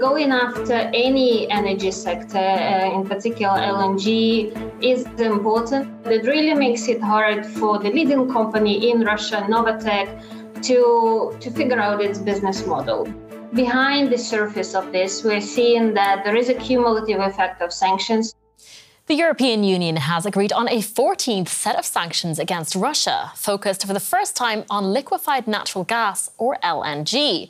Going after any energy sector, in particular LNG, is important. It really makes it hard for the leading company in Russia, Novatek, to figure out its business model. Behind the surface of this, we're seeing that there is a cumulative effect of sanctions. The European Union has agreed on a 14th set of sanctions against Russia, focused for the first time on liquefied natural gas, or LNG.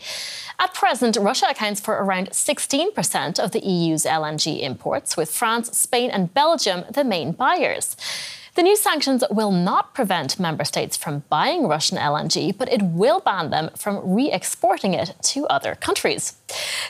At present, Russia accounts for around 16% of the EU's LNG imports, with France, Spain and Belgium the main buyers. The new sanctions will not prevent member states from buying Russian LNG, but it will ban them from re-exporting it to other countries.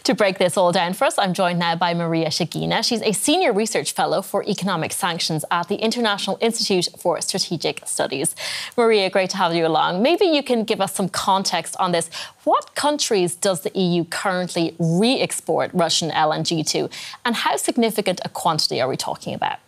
To break this all down for us, I'm joined now by Maria Shagina. She's a senior research fellow for economic sanctions at the International Institute for Strategic Studies. Maria, great to have you along. Maybe you can give us some context on this. What countries does the EU currently re-export Russian LNG to, and how significant a quantity are we talking about?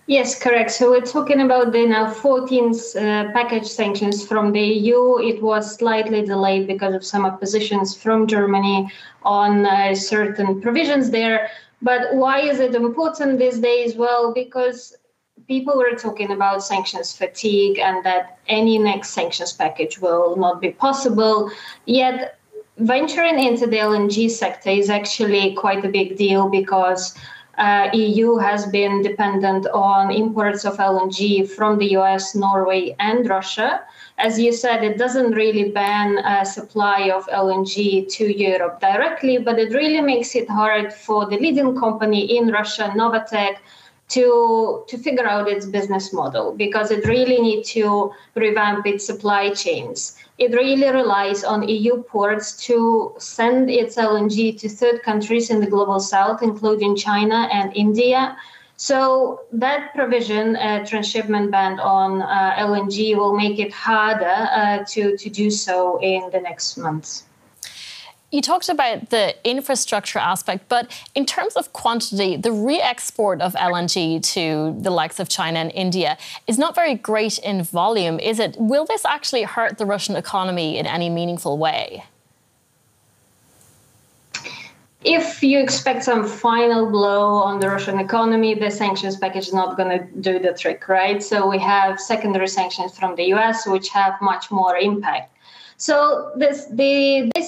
Yes, correct. So we're talking about the now 14th package sanctions from the EU. It was slightly delayed because of some oppositions from Germany on certain provisions there. But why is it important these days? Well, because people were talking about sanctions fatigue and that any next sanctions package will not be possible. Yet venturing into the LNG sector is actually quite a big deal because EU has been dependent on imports of LNG from the US, Norway and Russia. As you said, it doesn't really ban supply of LNG to Europe directly, but it really makes it hard for the leading company in Russia, Novatek, to figure out its business model because it really needs to revamp its supply chains. It really relies on EU ports to send its LNG to third countries in the global south, including China and India. So that provision, transshipment ban on LNG, will make it harder to do so in the next months. You talked about the infrastructure aspect, but in terms of quantity, the re-export of LNG to the likes of China and India is not very great in volume, is it? Will this actually hurt the Russian economy in any meaningful way? If you expect some final blow on the Russian economy, the sanctions package is not going to do the trick, right? So we have secondary sanctions from the US, which have much more impact. So this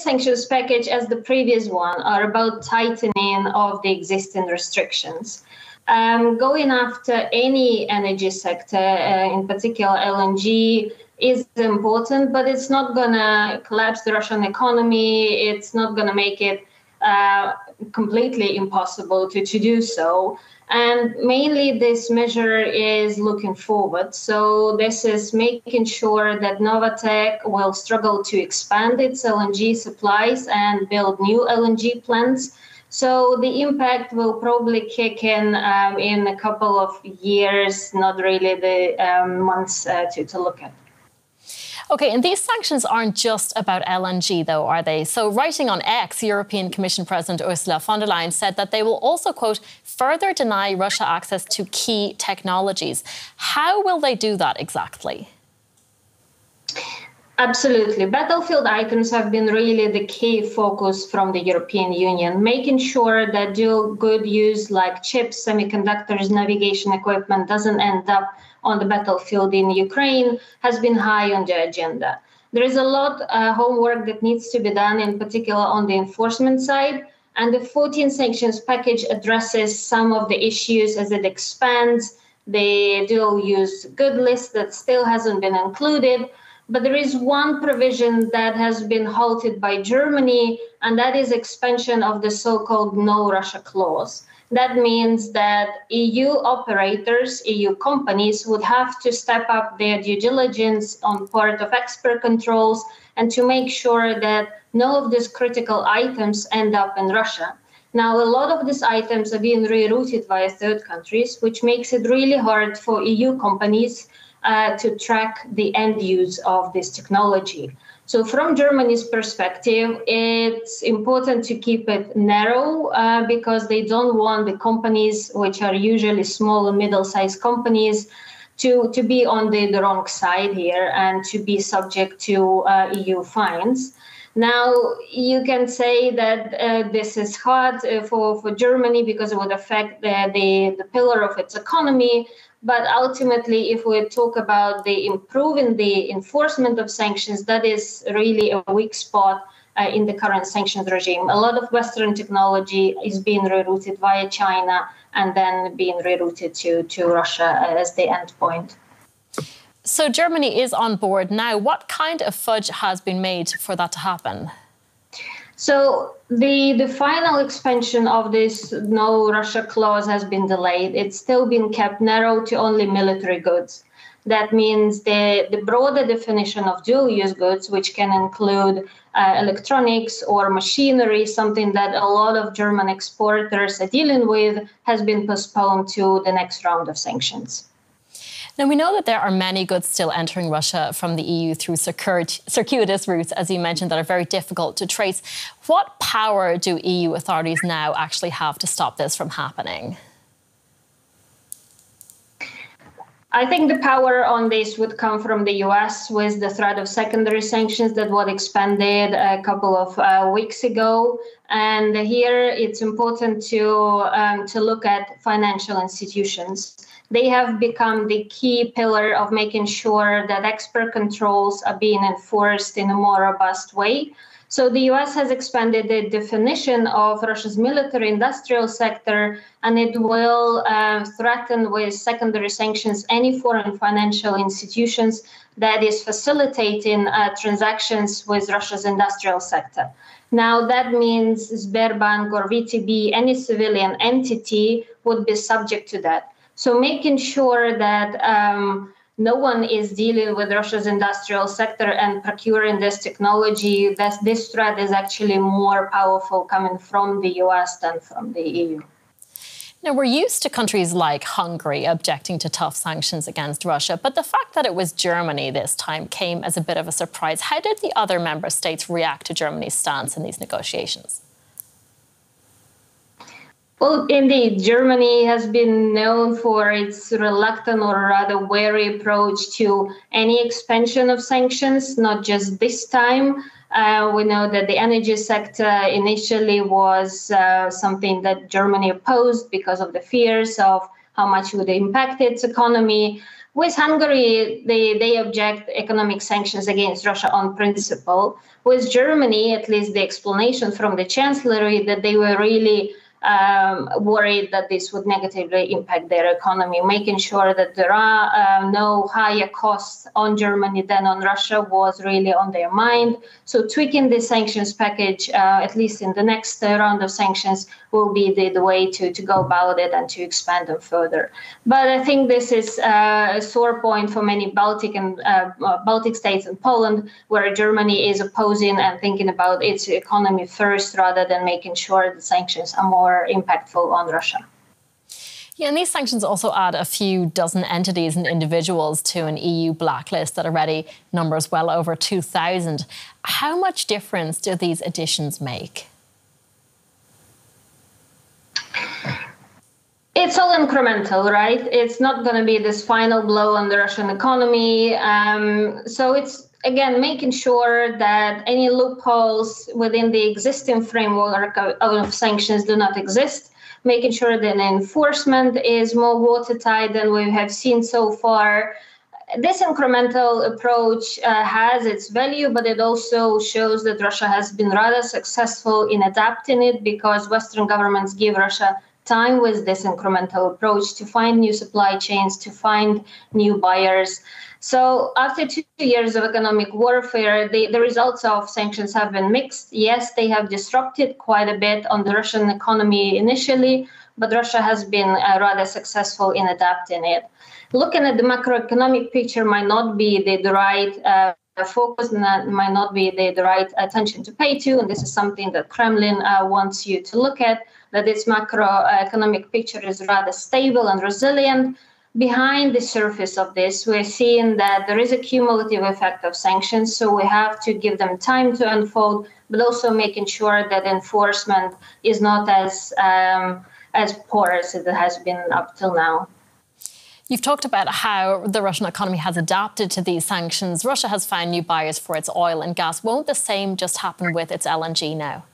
sanctions package, as the previous one, are about tightening of the existing restrictions. Going after any energy sector, in particular LNG, is important, but it's not going to collapse the Russian economy. It's not going to make it completely impossible to do so. And mainly this measure is looking forward. So this is making sure that Novatek will struggle to expand its LNG supplies and build new LNG plants. So the impact will probably kick in a couple of years, not really the months to look at. OK, and these sanctions aren't just about LNG, though, are they? So writing on X, European Commission President Ursula von der Leyen said that they will also, quote, further deny Russia access to key technologies. How will they do that exactly? Absolutely. Battlefield items have been really the key focus from the European Union, making sure that dual good use like chips, semiconductors, navigation equipment doesn't end up on the battlefield in Ukraine has been high on the agenda. There is a lot of homework that needs to be done, in particular on the enforcement side. And the 14 sanctions package addresses some of the issues as it expands the dual use good list that still hasn't been included. But there is one provision that has been halted by Germany, and that is expansion of the so-called no Russia clause. That means that EU operators, EU companies would have to step up their due diligence on part of export controls and to make sure that none of these critical items end up in Russia. Now, a lot of these items are being rerouted via third countries, which makes it really hard for EU companies to track the end use of this technology. So from Germany's perspective, it's important to keep it narrow because they don't want the companies, which are usually small and middle-sized companies, to be on the wrong side here and to be subject to EU fines. Now, you can say that this is hard for Germany because it would affect the pillar of its economy. But ultimately, if we talk about the improving the enforcement of sanctions, that is really a weak spot in the current sanctions regime. A lot of Western technology is being rerouted via China and then being rerouted to Russia as the end point. So Germany is on board now. What kind of fudge has been made for that to happen? So the final expansion of this no Russia clause has been delayed. It's still been kept narrow to only military goods. That means the broader definition of dual-use goods, which can include electronics or machinery, something that a lot of German exporters are dealing with, has been postponed to the next round of sanctions. Now, we know that there are many goods still entering Russia from the EU through circuitous routes, as you mentioned, that are very difficult to trace. What power do EU authorities now actually have to stop this from happening? I think the power on this would come from the US with the threat of secondary sanctions that was expanded a couple of weeks ago. And here it's important to look at financial institutions. They have become the key pillar of making sure that export controls are being enforced in a more robust way. So the US has expanded the definition of Russia's military industrial sector, and it will threaten with secondary sanctions any foreign financial institutions that is facilitating transactions with Russia's industrial sector. Now, that means Sberbank or VTB, any civilian entity would be subject to that. So making sure that no one is dealing with Russia's industrial sector and procuring this technology, that this threat is actually more powerful coming from the US than from the EU. Now, we're used to countries like Hungary objecting to tough sanctions against Russia, but the fact that it was Germany this time came as a bit of a surprise. How did the other member states react to Germany's stance in these negotiations? Well, indeed, Germany has been known for its reluctant or rather wary approach to any expansion of sanctions, not just this time. We know that the energy sector initially was something that Germany opposed because of the fears of how much it would impact its economy. With Hungary, they object economic sanctions against Russia on principle. With Germany, at least the explanation from the Chancellery that they were really worried that this would negatively impact their economy. Making sure that there are no higher costs on Germany than on Russia was really on their mind. So tweaking the sanctions package, at least in the next round of sanctions, will be the way to go about it and to expand them further. But I think this is a sore point for many Baltic states and Poland, where Germany is opposing and thinking about its economy first rather than making sure the sanctions are more impactful on Russia. Yeah, and these sanctions also add a few dozen entities and individuals to an EU blacklist that already numbers well over 2,000. How much difference do these additions make? It's all incremental, right? It's not going to be this final blow on the Russian economy. So it's, again, making sure that any loopholes within the existing framework of sanctions do not exist, making sure that enforcement is more watertight than we have seen so far. This incremental approach has its value, but it also shows that Russia has been rather successful in adapting it because Western governments give Russia time with this incremental approach to find new supply chains, to find new buyers. So after 2 years of economic warfare, the results of sanctions have been mixed. Yes, they have disrupted quite a bit on the Russian economy initially, but Russia has been rather successful in adapting it. Looking at the macroeconomic picture might not be the right focus, and that might not be the right attention to pay to. And this is something that Kremlin wants you to look at, that its macroeconomic picture is rather stable and resilient. Behind the surface of this, we're seeing that there is a cumulative effect of sanctions, so we have to give them time to unfold, but also making sure that enforcement is not as poor as it has been up till now. You've talked about how the Russian economy has adapted to these sanctions. Russia has found new buyers for its oil and gas. Won't the same just happen with its LNG now?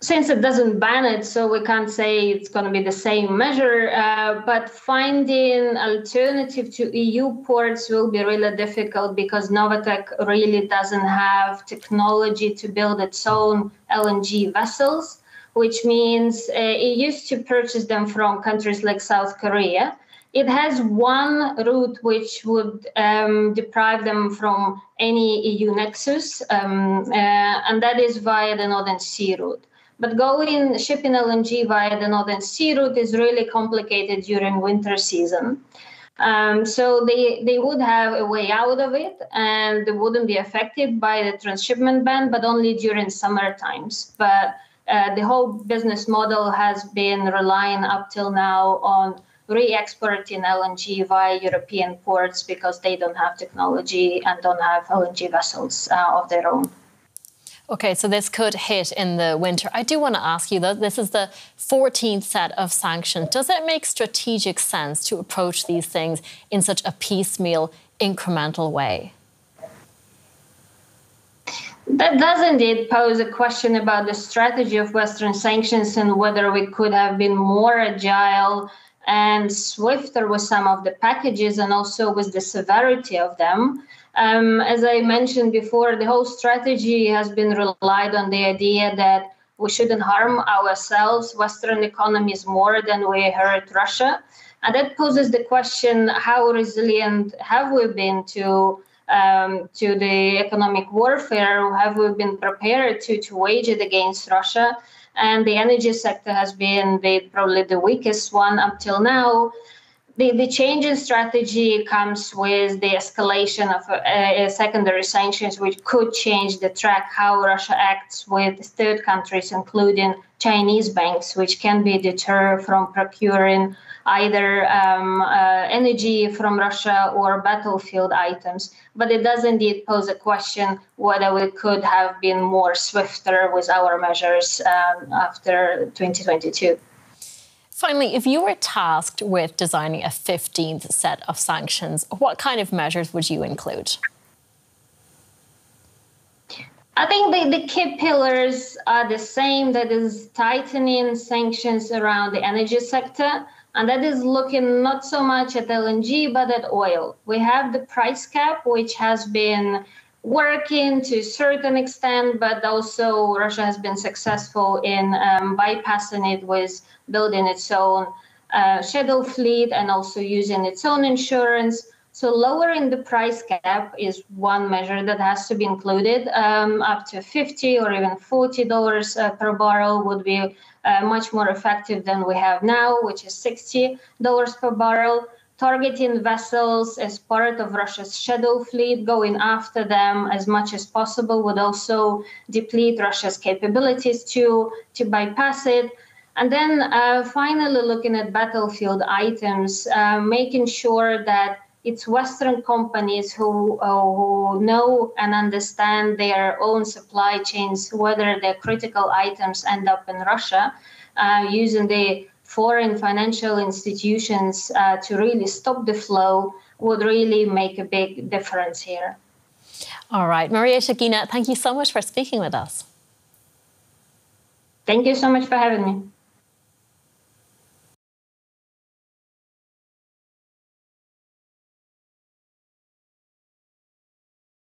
Since it doesn't ban it, so we can't say it's going to be the same measure, but finding alternative to EU ports will be really difficult because Novatek really doesn't have technology to build its own LNG vessels, which means it used to purchase them from countries like South Korea. It has one route which would deprive them from any EU nexus, and that is via the Northern Sea route. But shipping LNG via the Northern Sea route is really complicated during winter season. So they would have a way out of it, and they wouldn't be affected by the transshipment ban, but only during summer times. But the whole business model has been relying up till now on re-exporting LNG via European ports because they don't have technology and don't have LNG vessels of their own. OK, so this could hit in the winter. I do want to ask you, though, this is the 14th set of sanctions. Does it make strategic sense to approach these things in such a piecemeal, incremental way? That does indeed pose a question about the strategy of Western sanctions and whether we could have been more agile and swifter with some of the packages and also with the severity of them. As I mentioned before, the whole strategy has been relied on the idea that we shouldn't harm ourselves, Western economies, more than we hurt Russia. And that poses the question, how resilient have we been to the economic warfare? Have we been prepared to wage it against Russia? And the energy sector has been probably the weakest one up till now. The change in strategy comes with the escalation of secondary sanctions, which could change the track how Russia acts with third countries, including Chinese banks, which can be deterred from procuring either energy from Russia or battlefield items. But it does indeed pose a question whether we could have been more swifter with our measures after 2022. Finally, if you were tasked with designing a 15th set of sanctions, what kind of measures would you include? I think the key pillars are the same. That is tightening sanctions around the energy sector. And that is looking not so much at LNG, but at oil. We have the price cap, which has been working to a certain extent, but also Russia has been successful in bypassing it with building its own shadow fleet and also using its own insurance. So lowering the price cap is one measure that has to be included. Up to $50 or even $40 per barrel would be much more effective than we have now, which is $60 per barrel. Targeting vessels as part of Russia's shadow fleet, going after them as much as possible would also deplete Russia's capabilities to bypass it. And then finally, looking at battlefield items, making sure that it's Western companies who know and understand their own supply chains, whether their critical items end up in Russia, using the foreign financial institutions to really stop the flow would really make a big difference here. All right. Maria Shagina, thank you so much for speaking with us. Thank you so much for having me.